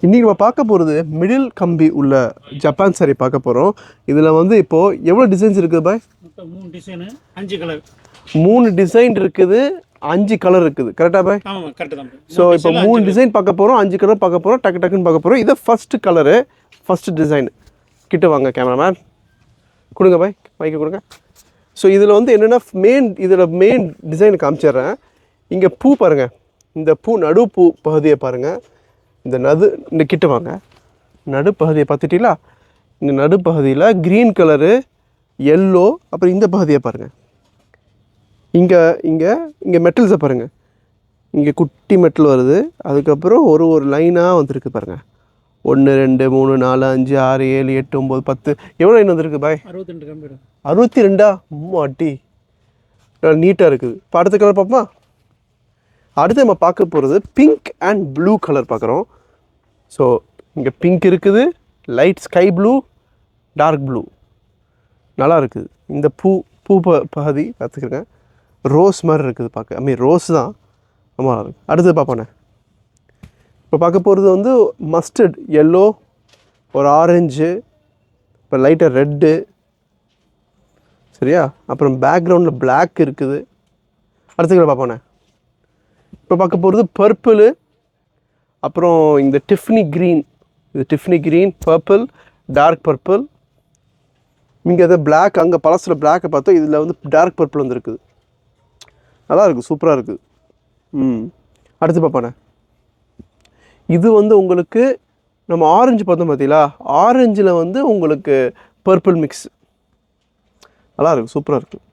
இன்றைக்கி நம்ம பார்க்க போகிறது மிடில் கம்பி உள்ள ஜப்பான் சாரி பார்க்க போகிறோம். இதில் வந்து இப்போது எவ்வளோ டிசைன்ஸ் இருக்குது பாய்? மொத்தம் 3 டிசைனு 5 கலர். 3 டிசைன் இருக்குது, 5 கலர் இருக்குது. கரெக்டாக பாய்? ஆமாம், கரெக்டு தான். ஸோ இப்போ 3 டிசைன் பார்க்க போகிறோம், 5 கலர் பார்க்க போகிறோம், டக்குன்னு பார்க்க போகிறோம். இதை ஃபஸ்ட்டு கலரு, ஃபஸ்ட்டு டிசைன். கிட்ட வாங்க கேமராமேன், கொடுங்க பாய், மைக்கு கொடுங்க. ஸோ இதில் வந்து என்னென்னா மெயின் டிசைன் காமிச்சிட்றேன். இங்கே பூ பாருங்கள், இந்த பூ நடு பூ பகுதியை பாருங்கள். இந்த கிட்ட வாங்க, நடுப்பகுதியை பார்த்துட்டீங்களா? இந்த நடுப்பகுதியில் க்ரீன் கலரு, எல்லோ, அப்புறம் இந்த பகுதியை பாருங்கள். இங்கே மெட்டல்ஸை பாருங்கள். இங்கே குட்டி மெட்டல் வருது, அதுக்கப்புறம் ஒரு லைனாக வந்துருக்கு பாருங்கள். 1 2 3 4 5 6 7 8 9 10. எவ்வளோ லைன் வந்துருக்கு பாய்? 62 கம்பி. 62ஆ? அட்டி நீட்டாக இருக்குது. இப்போ அடுத்த கலர் பார்ப்போமா? அடுத்து நம்ம பார்க்க போகிறது பிங்க் அண்ட் ப்ளூ கலர் பார்க்குறோம். ஸோ இங்கே பிங்க் இருக்குது, light sky blue, dark blue, நல்லா இருக்குது. இந்த பூ பகுதி பார்த்துக்கிறேங்க, ரோஸ் மாதிரி இருக்குது பார்க்க. ரோஸ் தான், ரொம்ப நல்லா இருக்குது. அடுத்து பார்ப்போண்ணே. இப்போ பார்க்க போகிறது வந்து மஸ்டர்ட் எல்லோ, ஒரு ஆரஞ்சு, இப்போ லைட்டாக ரெட்டு, சரியா? அப்புறம் பேக்ரவுண்டில் பிளாக் இருக்குது. அடுத்த கலர் பார்ப்போண்ணே. இப்போ பார்க்க போகிறது பர்பிள், அப்புறம் இந்த டிஃப்னி க்ரீன், இது Tiffany green, purple, dark purple. இங்கே அதை பிளாக், அங்கே பழசில் பிளாக்கை பார்த்தோம், இதில் வந்து டார்க் பர்பிள் வந்துருக்குது. நல்லா இருக்குது, சூப்பராக இருக்குது. அடுத்து பார்ப்பானே. இது வந்து உங்களுக்கு நம்ம ஆரஞ்சு பார்த்தோம் பார்த்தீங்களா? ஆரஞ்சில் வந்து உங்களுக்கு பர்பிள் மிக்ஸ், நல்லா இருக்குது, சூப்பராக இருக்குது.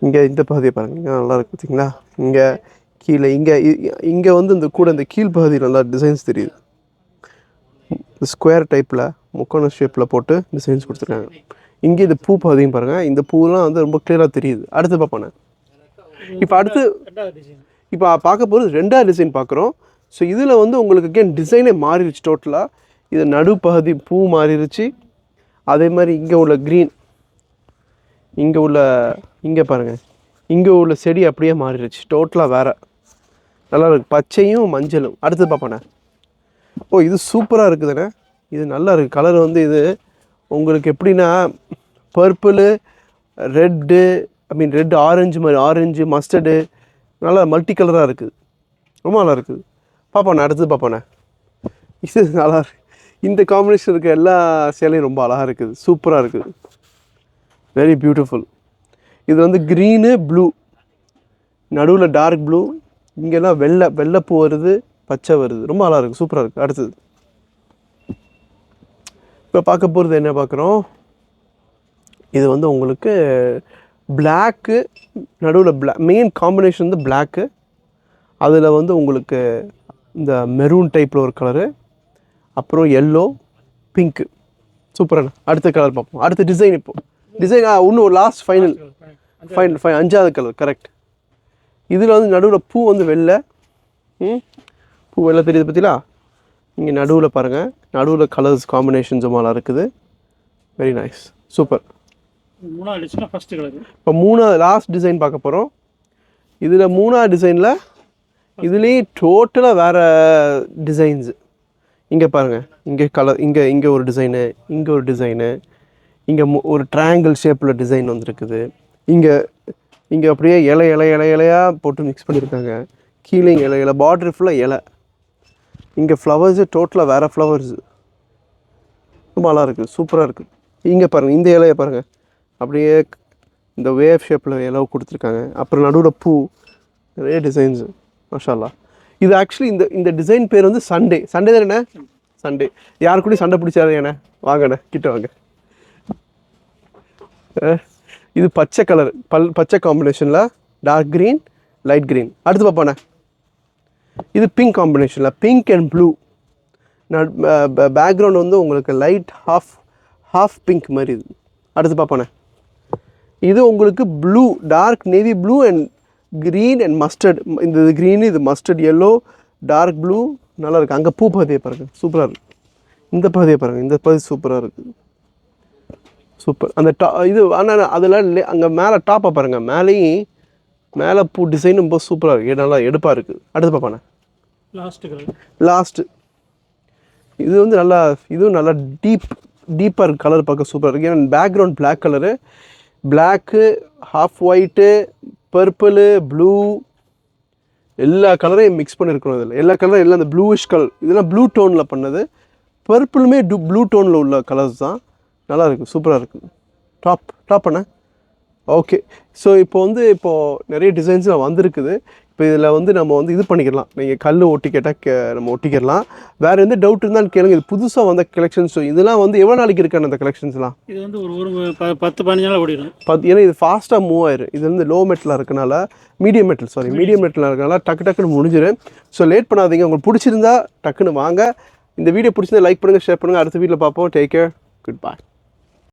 இங்கே இந்த பகுதியை பாருங்கள், இங்கே நல்லா இருக்குது பார்த்தீங்களா? இங்கே கீழே இங்கே வந்து இந்த கூட இந்த கீழ் பகுதியில் நல்லா டிசைன்ஸ் தெரியுது. ஸ்கொயர் டைப்பில் முக்கோண ஷேப்பில் போட்டு டிசைன்ஸ் கொடுத்துருக்காங்க. இங்கே இந்த பூ பகுதியும் பாருங்கள், இந்த பூலாம் வந்து ரொம்ப கிளியராக தெரியுது. அடுத்து பார்ப்போண்ணே. இப்போ பார்க்க போகிறது 2வது டிசைன் பார்க்குறோம். ஸோ இதில் வந்து உங்களுக்கு டிசைனே மாறிடுச்சு டோட்டலாக. இது நடுப்பகுதி பூ மாறிடுச்சு. அதே மாதிரி இங்கே உள்ள க்ரீன், இங்கே பாருங்கள், இங்கே உள்ள செடி அப்படியே மாறிடுச்சு, டோட்டலாக வேறு. நல்லா இருக்குது, பச்சையும் மஞ்சளும். அடுத்து பார்ப்போண்ணே. இது சூப்பராக இருக்குதுண்ணே, இது நல்லா இருக்குது. கலர் வந்து இது உங்களுக்கு எப்படின்னா பர்பிள், ரெட்டு, ரெட் ஆரஞ்சு மாதிரி, ஆரஞ்சு மஸ்டர்டு, நல்லா மல்டி கலராக இருக்குது, ரொம்ப நல்லா இருக்குது. பார்ப்போண்ணே. அடுத்து பார்ப்போண்ணே. இது நல்லா இருக்கு. இந்த காம்பினேஷன் இருக்க எல்லா சேலையும் ரொம்ப அழகாக இருக்குது, சூப்பராக இருக்குது, வெரி பியூட்டிஃபுல். இது வந்து க்ரீனு ப்ளூ, நடுவில் டார்க் ப்ளூ, இங்கெல்லாம் வெள்ளைப்பூ வருது, பச்சை வருது, ரொம்ப நல்லா இருக்குது, சூப்பராக இருக்குது. அடுத்தது இப்போ பார்க்க போகிறது என்ன பார்க்குறோம்? இது வந்து உங்களுக்கு பிளாக்கு, நடுவில் மெயின் காம்பினேஷன் வந்து பிளாக்கு, அதில் வந்து உங்களுக்கு இந்த மெரூன் டைப்பில் ஒரு கலரு, அப்புறம் எல்லோ, பிங்க்கு, சூப்பரான. அடுத்த கலர் பார்ப்போம். அடுத்த டிசைன். டிசைன் இன்னும் ஒரு லாஸ்ட் ஃபைனல் 5வது கலர், கரெக்ட். இதில் வந்து நடுவில் பூ வந்து வெள்ளை, பூ வெள்ளை தெரியுது பார்த்தீங்களா? இங்கே நடுவில் பாருங்கள், நடுவில் கலர்ஸ் காம்பினேஷன்ஸும் நல்லா இருக்குது, வெரி நைஸ், சூப்பர். 3வது டிசைன் ஃபஸ்ட்டு கலர். இப்போ 3வது லாஸ்ட் டிசைன் பார்க்க போகிறோம். இதில் 3வது டிசைனில் இதுலேயே டோட்டலாக வேறு டிசைன்ஸு. இங்கே பாருங்கள், இங்கே கலர், இங்கே ஒரு டிசைனு, இங்கே ஒரு டிசைனு, இங்கே ஒரு ட்ரையாங்கிள் ஷேப்பில் டிசைன் வந்துருக்குது. இங்கே அப்படியே இலையாக போட்டு மிக்ஸ் பண்ணியிருக்காங்க. கீழே இலை பார்டர் ஃபுல்லாக இலை. இங்கே ஃப்ளவர்ஸு டோட்டலாக வேறு ஃப்ளவர்ஸு, ரொம்ப நல்லா இருக்குது, சூப்பராக இருக்குது. இங்கே பாருங்கள், இந்த இலையை பாருங்கள், அப்படியே இந்த வேவ் ஷேப்பில் இலை கொடுத்துருக்காங்க. அப்புறம் நடுவில் பூ, நிறைய டிசைன்ஸு, மாஷா அல்லாஹ். இது ஆக்சுவலி இந்த டிசைன் பேர் வந்து சண்டே தானே என்ன? சண்டே. யாரு கூட சண்டை பிடிச்சாரு என்ன? வாங்கண்ணே, கிட்ட வாங்க. இது பச்சை கலர், பச்சை காம்பினேஷனில் டார்க் க்ரீன், லைட் க்ரீன். அடுத்து பார்ப்போண்ணே. இது பிங்க் காம்பினேஷனில் பிங்க் அண்ட் ப்ளூ. பேக்ரவுண்ட் வந்து உங்களுக்கு லைட் ஹாஃப் பிங்க் மாதிரி இது. அடுத்து பார்ப்போண்ணே. இது உங்களுக்கு blue, dark navy blue and green and mustard. இந்த க்ரீனு, இது மஸ்டர்ட் எல்லோ, டார்க் ப்ளூ, நல்லா இருக்குது. அங்கே பூ பகுதியை பாருங்கள், சூப்பராக இருக்குது. இந்த பகுதியை பாருங்கள், இந்த பகுதி சூப்பராக இருக்குது, சூப்பர். அந்த இது ஆனால் அதில் அங்கே மேலே டாப்பை பாருங்கள், மேலே பூ டிசைன் ரொம்ப சூப்பராக இருக்குது, நல்லா எடுப்பாக இருக்குது. அடுத்து பார்ப்பானே. Last colour. லாஸ்ட்டு இது வந்து நல்லா, இதுவும் நல்லா டீப்பாக இருக்குது. கலர் பார்க்க சூப்பராக இருக்குது. ஏன்னா background black colour, black, half white, purple, blue, எல்லா கலரையும் மிக்ஸ் பண்ணியிருக்கணும். இதில் எல்லா கலரும் எல்லாம் அந்த ப்ளூயிஷ் கலர், இதெல்லாம் ப்ளூ டோனில் பண்ணது. பர்பிளுமே ப்ளூ டோனில் உள்ள கலர்ஸ் தான். நல்லா இருக்குது, சூப்பராக இருக்குது. டாப் பண்ண ஓகே. ஸோ இப்போது நிறைய டிசைன்ஸ்லாம் வந்திருக்குது. இப்போ இதில் வந்து நம்ம வந்து இது பண்ணிக்கலாம். நீங்கள் கல் ஒட்டி கேட்டால் நம்ம ஒட்டிக்கிடலாம். வேறு எந்த டவுட் இருந்தாலும் கேளுங்க. இது புதுசாக வந்த கலெக்ஷன்ஸ். இதெல்லாம் வந்து எவ்வளோ நாளைக்கு இருக்கான அந்த கலெக்ஷன்ஸ்லாம்? இது வந்து ஒரு 10-15 நாள் ஓடிடும். ஏன்னா இது ஃபாஸ்ட்டாக மூவ் ஆயிரும். இது வந்து லோ மெட்டலாக இருக்கனால, மீடியம் மெட்டலாக இருக்கனால டக்குன்னு முடிஞ்சிடும். ஸோ லேட் பண்ணாதீங்க. உங்களுக்கு பிடிச்சிருந்தா டக்குன்னு வாங்க. இந்த வீடியோ பிடிச்சிருந்தா லைக் பண்ணுங்கள், ஷேர் பண்ணுங்கள். அடுத்த வீடியோவில் பார்ப்போம். Take care, good bye.